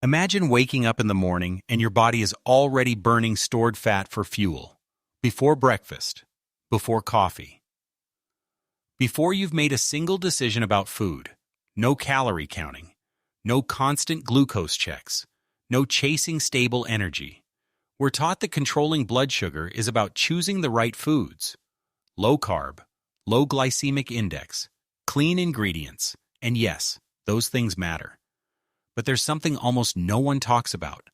Imagine waking up in the morning and your body is already burning stored fat for fuel. Before breakfast, before coffee. Before you've made a single decision about food, no calorie counting, no constant glucose checks, no chasing stable energy. We're taught that controlling blood sugar is about choosing the right foods. Low carb, low glycemic index, clean ingredients, and yes, those things matter. But there's something almost no one talks about.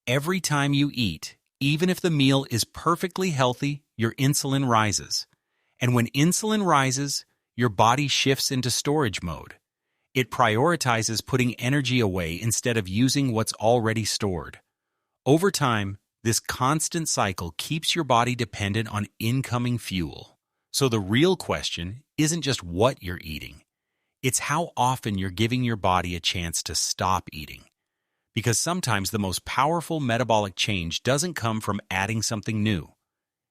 Every time you eat, even if the meal is perfectly healthy, your insulin rises. And when insulin rises, your body shifts into storage mode. It prioritizes putting energy away instead of using what's already stored. Over time, this constant cycle keeps your body dependent on incoming fuel. So the real question isn't just what you're eating. It's how often you're giving your body a chance to stop eating. Because sometimes the most powerful metabolic change doesn't come from adding something new.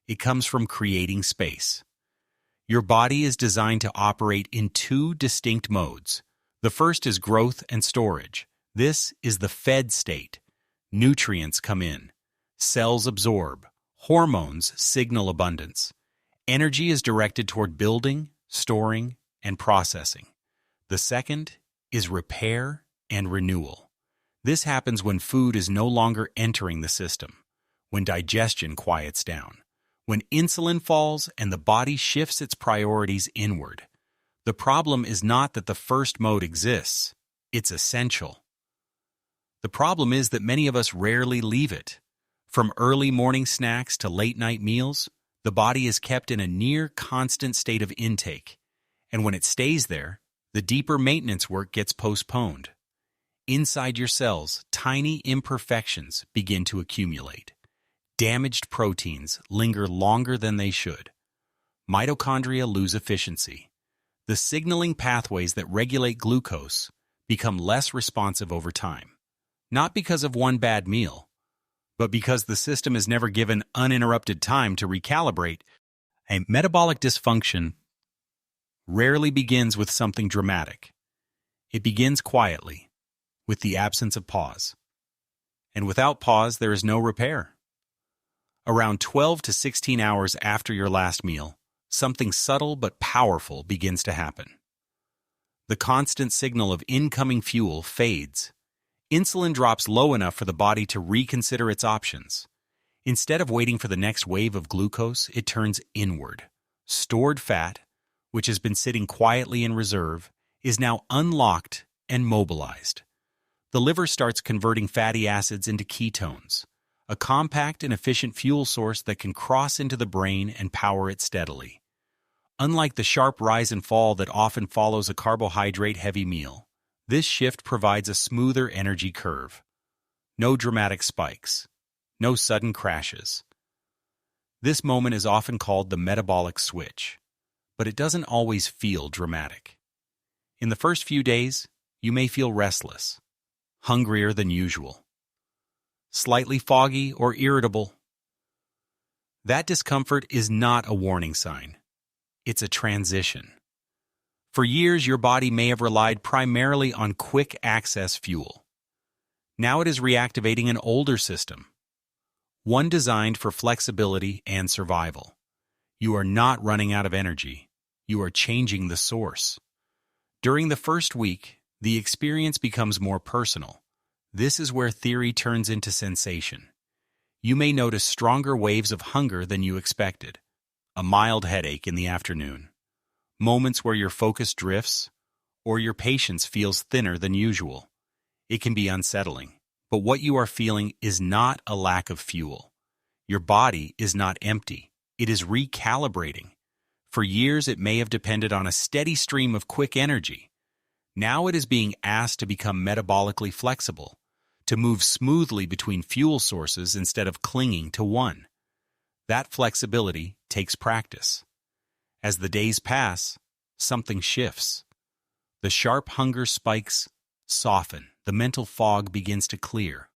It comes from creating space. Your body is designed to operate in two distinct modes. The first is growth and storage. This is the fed state. Nutrients come in. Cells absorb. Hormones signal abundance. Energy is directed toward building, storing, and processing. The second is repair and renewal. This happens when food is no longer entering the system, when digestion quiets down, when insulin falls and the body shifts its priorities inward. The problem is not that the first mode exists, it's essential. The problem is that many of us rarely leave it. From early morning snacks to late-night meals, the body is kept in a near-constant state of intake, and when it stays there, the deeper maintenance work gets postponed. Inside your cells, tiny imperfections begin to accumulate. Damaged proteins linger longer than they should. Mitochondria lose efficiency. The signaling pathways that regulate glucose become less responsive over time. Not because of one bad meal, but because the system is never given uninterrupted time to recalibrate. A metabolic dysfunction rarely begins with something dramatic. It begins quietly, with the absence of pause. And without pause, there is no repair. Around 12 to 16 hours after your last meal, something subtle but powerful begins to happen. The constant signal of incoming fuel fades. Insulin drops low enough for the body to reconsider its options. Instead of waiting for the next wave of glucose, it turns inward. Stored fat, which has been sitting quietly in reserve, is now unlocked and mobilized. The liver starts converting fatty acids into ketones, a compact and efficient fuel source that can cross into the brain and power it steadily. Unlike the sharp rise and fall that often follows a carbohydrate-heavy meal, this shift provides a smoother energy curve. No dramatic spikes, no sudden crashes. This moment is often called the metabolic switch, but it doesn't always feel dramatic. In the first few days, you may feel restless, hungrier than usual, slightly foggy or irritable. That discomfort is not a warning sign. It's a transition. For years, your body may have relied primarily on quick-access fuel. Now it is reactivating an older system, one designed for flexibility and survival. You are not running out of energy. You are changing the source. During the first week, the experience becomes more personal. This is where theory turns into sensation. You may notice stronger waves of hunger than you expected, a mild headache in the afternoon, moments where your focus drifts, or your patience feels thinner than usual. It can be unsettling, but what you are feeling is not a lack of fuel. Your body is not empty. It is recalibrating. For years, it may have depended on a steady stream of quick energy. Now it is being asked to become metabolically flexible, to move smoothly between fuel sources instead of clinging to one. That flexibility takes practice. As the days pass, something shifts. The sharp hunger spikes soften. The mental fog begins to clear.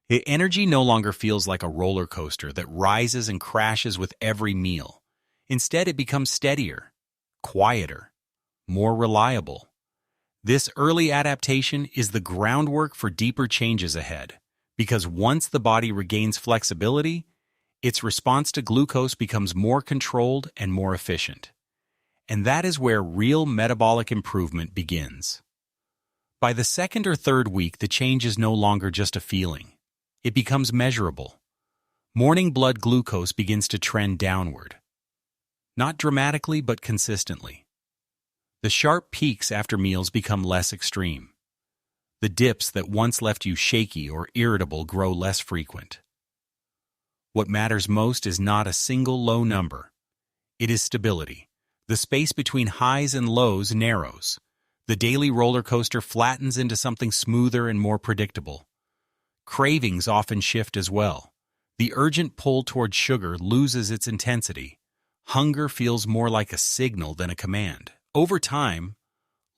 Energy no longer feels like a roller coaster that rises and crashes with every meal. Instead, it becomes steadier, quieter, more reliable. This early adaptation is the groundwork for deeper changes ahead, because once the body regains flexibility, its response to glucose becomes more controlled and more efficient. And that is where real metabolic improvement begins. By the second or third week, the change is no longer just a feeling. It becomes measurable. Morning blood glucose begins to trend downward. Not dramatically, but consistently. The sharp peaks after meals become less extreme. The dips that once left you shaky or irritable grow less frequent. What matters most is not a single low number. It is stability. The space between highs and lows narrows. The daily roller coaster flattens into something smoother and more predictable. Cravings often shift as well. The urgent pull toward sugar loses its intensity. Hunger feels more like a signal than a command. Over time,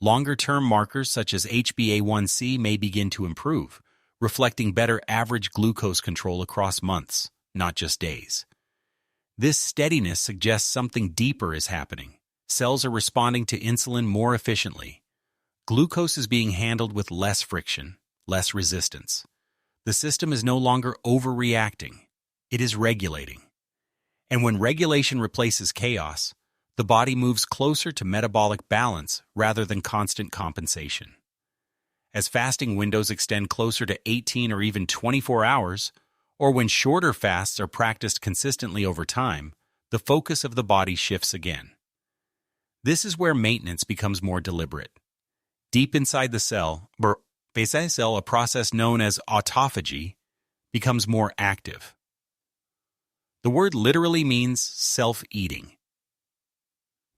longer-term markers such as HbA1c may begin to improve, reflecting better average glucose control across months, not just days. This steadiness suggests something deeper is happening. Cells are responding to insulin more efficiently. Glucose is being handled with less friction, less resistance. The system is no longer overreacting. It is regulating. And when regulation replaces chaos, the body moves closer to metabolic balance rather than constant compensation. As fasting windows extend closer to 18 or even 24 hours, or when shorter fasts are practiced consistently over time, the focus of the body shifts again. This is where maintenance becomes more deliberate. Deep inside the cell, a process known as autophagy, becomes more active. The word literally means self-eating.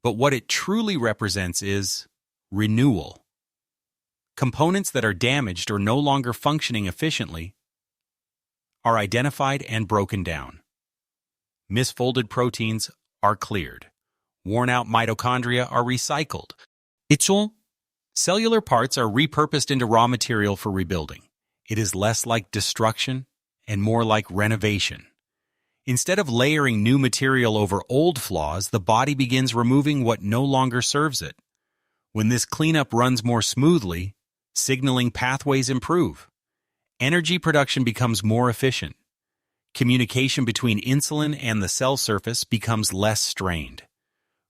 But what it truly represents is renewal. Components that are damaged or no longer functioning efficiently are identified and broken down. Misfolded proteins are cleared. Worn-out mitochondria are recycled. Cellular parts are repurposed into raw material for rebuilding. It is less like destruction and more like renovation. Instead of layering new material over old flaws, the body begins removing what no longer serves it. When this cleanup runs more smoothly, signaling pathways improve. Energy production becomes more efficient. Communication between insulin and the cell surface becomes less strained.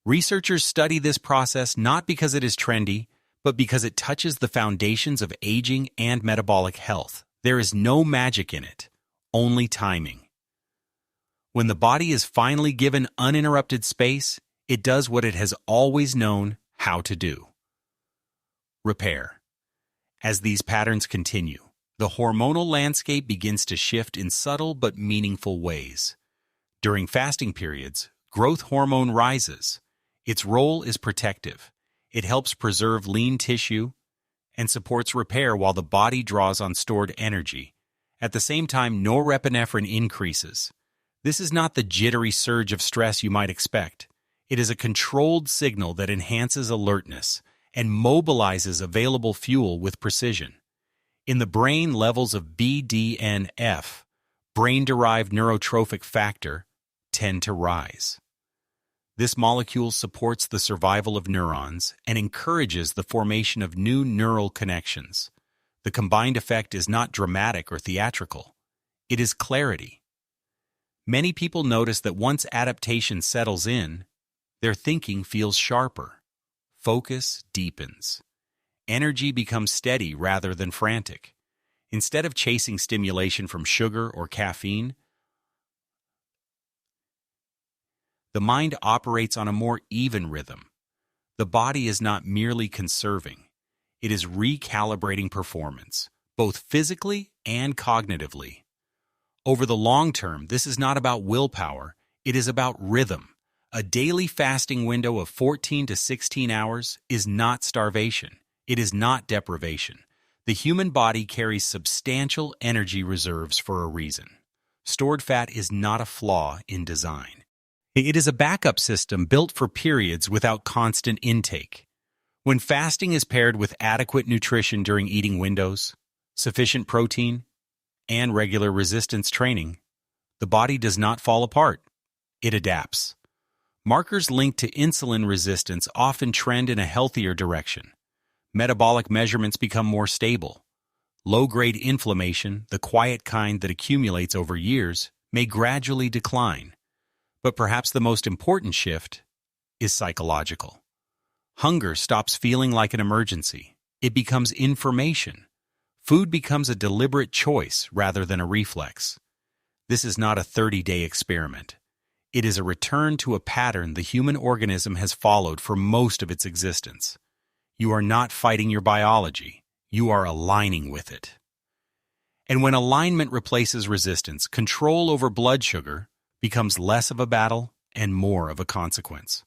Researchers study this process not because it is trendy, but because it touches the foundations of aging and metabolic health. There is no magic in it, only timing. When the body is finally given uninterrupted space, it does what it has always known how to do. Repair. As these patterns continue, the hormonal landscape begins to shift in subtle but meaningful ways. During fasting periods, growth hormone rises. Its role is protective. It helps preserve lean tissue and supports repair while the body draws on stored energy. At the same time, norepinephrine increases. This is not the jittery surge of stress you might expect. It is a controlled signal that enhances alertness and mobilizes available fuel with precision. In the brain, levels of BDNF, brain-derived neurotrophic factor, tend to rise. This molecule supports the survival of neurons and encourages the formation of new neural connections. The combined effect is not dramatic or theatrical. It is clarity. Many people notice that once adaptation settles in, their thinking feels sharper. Focus deepens. Energy becomes steady rather than frantic. Instead of chasing stimulation from sugar or caffeine, the mind operates on a more even rhythm. The body is not merely conserving. It is recalibrating performance, both physically and cognitively. Over the long term, this is not about willpower, it is about rhythm. A daily fasting window of 14 to 16 hours is not starvation. It is not deprivation. The human body carries substantial energy reserves for a reason. Stored fat is not a flaw in design. It is a backup system built for periods without constant intake. When fasting is paired with adequate nutrition during eating windows, sufficient protein, and regular resistance training, the body does not fall apart. It adapts. Markers linked to insulin resistance often trend in a healthier direction. Metabolic measurements become more stable. Low-grade inflammation, the quiet kind that accumulates over years, may gradually decline. But perhaps the most important shift is psychological. Hunger stops feeling like an emergency. It becomes information. Food becomes a deliberate choice rather than a reflex. This is not a 30-day experiment. It is a return to a pattern the human organism has followed for most of its existence. You are not fighting your biology. You are aligning with it. And when alignment replaces resistance, control over blood sugar becomes less of a battle and more of a consequence.